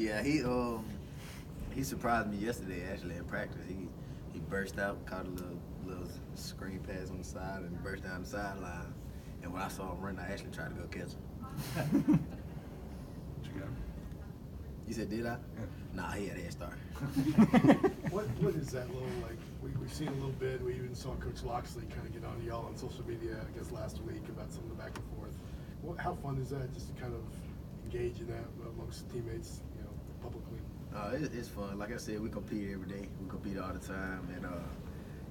Yeah, he surprised me yesterday actually in practice. He burst out, caught a little screen pass on the side, and burst down the sideline. And when I saw him run, I actually tried to go catch him. What you got? You said, did I? Yeah. Nah, he had a head start. What is that little, like, we've seen a little bit, we even saw Coach Loxley kind of get on y'all on social media, I guess, last week about some of the back and forth. How fun is that, just to kind of engage in that amongst teammates, publicly? It's fun. Like I said, we compete every day. We compete all the time, and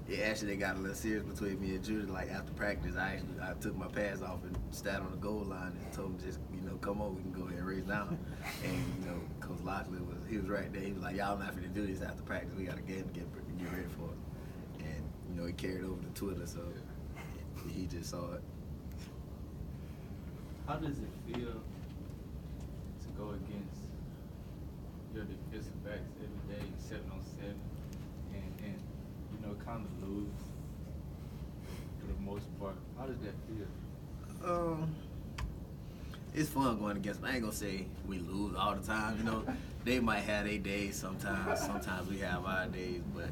it actually got a little serious between me and Judy. Like after practice, I took my pads off and sat on the goal line and told him just come on, we can go ahead and race down. And Coach Locklear was right there. He was like, y'all not finna do this after practice. We got a game to get ready for it. And he carried over to Twitter, so he just saw it. How does it feel to go against your defensive backs every day, 7-on-7, and kind of lose for the most part? How does that feel? It's fun going against them. I ain't gonna say we lose all the time. They might have their days sometimes. Sometimes we have our days, but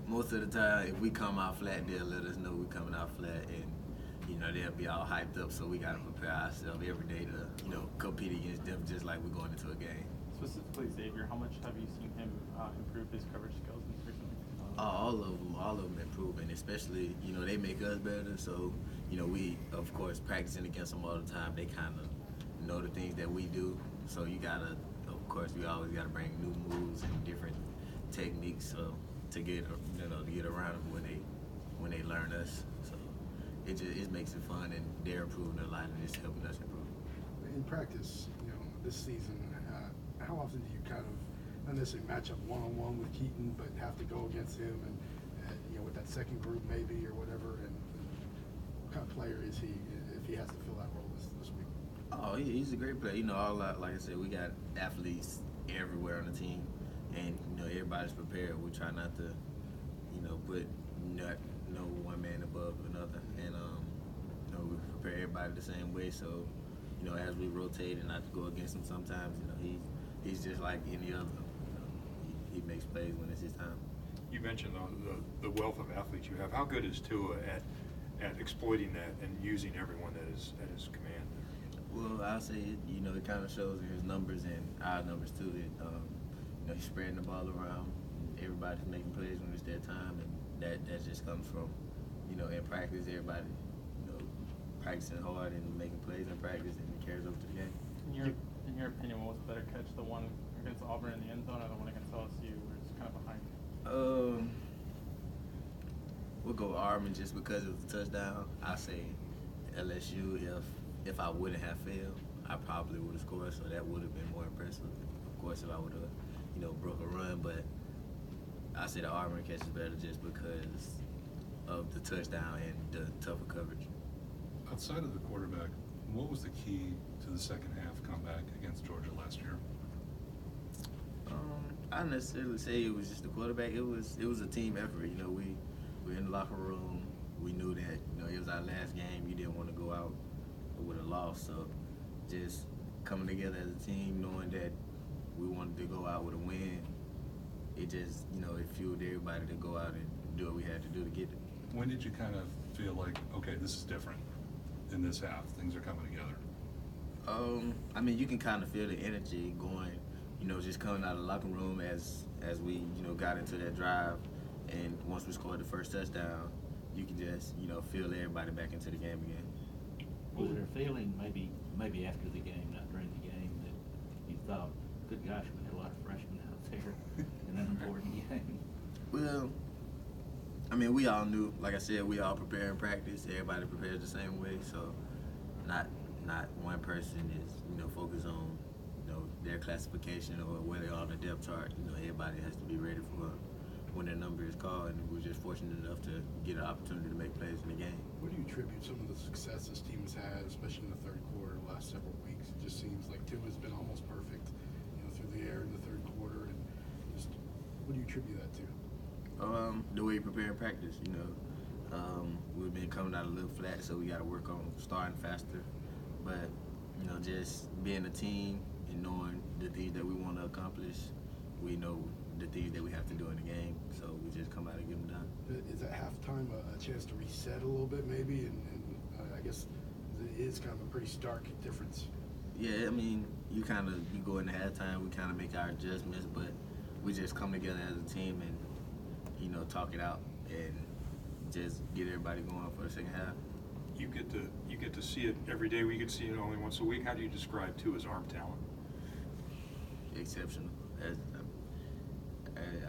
most of the time, if we come out flat, they'll let us know we're coming out flat, and they'll be all hyped up. So we gotta prepare ourselves every day to compete against them, just like we're going into a game. Specifically Xavier, how much have you seen him improve his coverage skills recently? All of them improving, especially they make us better. So we of course practicing against them all the time. They kind of know the things that we do. So you gotta, of course, we always gotta bring new moves and different techniques to get to get around them when they learn us. So it makes it fun, and they're improving a lot, and it's helping us improve. In practice, this season, how often do you kind of, not necessarily match up one-on-one with Keaton, but have to go against him and with that second group maybe or whatever, and what kind of player is he if he has to fill that role this week? Oh, he's a great player. Like I said, we got athletes everywhere on the team, and everybody's prepared. We try not to put no one man above another, and we prepare everybody the same way. So as we rotate and not to go against him sometimes, he's just like any other. He makes plays when it's his time. You mentioned the wealth of athletes you have. How good is Tua at exploiting that and using everyone that is at his command? Well, I'll say it kind of shows in his numbers and our numbers too. He's spreading the ball around. Everybody's making plays when it's their time, and that just comes from in practice. Everybody practicing hard and making plays in practice, and it carries over to the game. In your opinion, what was the better catch, the one against Auburn in the end zone or the one against LSU where it's kind of behind? We'll go Auburn just because it was a touchdown. I say LSU, if I wouldn't have failed, I probably would have scored, so that would have been more impressive. Of course, if I would have broke a run, but I say the Auburn catch is better just because of the touchdown and the tougher coverage. Outside of the quarterback, what was the key to the second half comeback against Georgia last year? I don't necessarily say it was just the quarterback. It was a team effort. We were in the locker room. We knew that it was our last game. You didn't want to go out with a loss. So just coming together as a team, knowing that we wanted to go out with a win, it just it fueled everybody to go out and do what we had to do to get it. When did you kind of feel like, okay, this is different in this half? Things are coming together. You can kind of feel the energy going, just coming out of the locker room as we, got into that drive, and once we scored the first touchdown, you can just, feel everybody back into the game again. Was there a feeling maybe after the game, not during the game, that you thought, good gosh, we had a lot of freshmen out there in an important game? Well, we all knew, like I said, we all prepare in practice. Everybody prepares the same way, so not one person is, focused on, their classification or where they are on the depth chart. Everybody has to be ready for when their number is called, and we were just fortunate enough to get an opportunity to make plays in the game. What do you attribute some of the success this team has had, especially in the third quarter, the last several weeks? It just seems like Tua's been almost perfect, through the air in the third quarter, and just what do you attribute that to? The way you prepare in practice, we've been coming out a little flat, so we got to work on starting faster. But just being a team and knowing the things that we want to accomplish, we know the things that we have to do in the game. So we just come out and get them done. Is at halftime a chance to reset a little bit maybe? And I guess it is kind of a pretty stark difference. Yeah, I mean, you go into halftime, we kind of make our adjustments, but we just come together as a team and, you know, talk it out and just get everybody going for the second half. You get to see it every day. We get to see it only once a week. How do you describe Tua's arm talent? Exceptional. I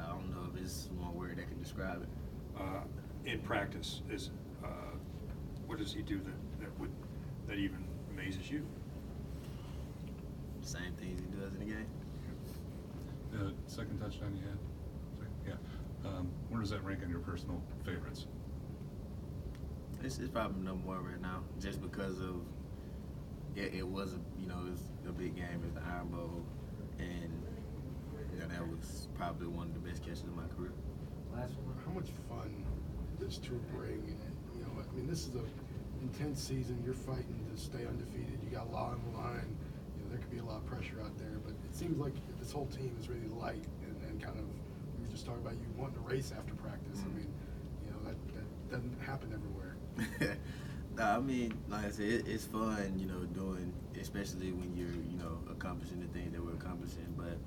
don't know if it's one word that can describe it. In practice, what does he do that even amazes you? Same things he does in the game. The second touchdown you had? Yeah. Where does that rank on your personal favorites? It's probably number one right now, just because of it was a big game. It's the Iron Bowl, and that was probably one of the best catches of my career. Last one. How much fun does to bring? I mean, this is a intense season. You're fighting to stay undefeated. You got a lot on the line. There could be a lot of pressure out there, but it seems like this whole team is really light and kind of. We were just talking about you wanting to race after practice. I mean, that doesn't happen everywhere. I mean, like I said, it's fun, doing, especially when you're, accomplishing the things that we're accomplishing. But,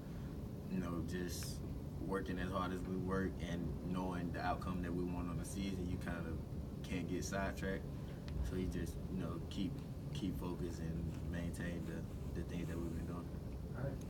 just working as hard as we work and knowing the outcome that we want on the season, you kind of can't get sidetracked. So you just, keep focused and maintain the things that we've been doing. All right.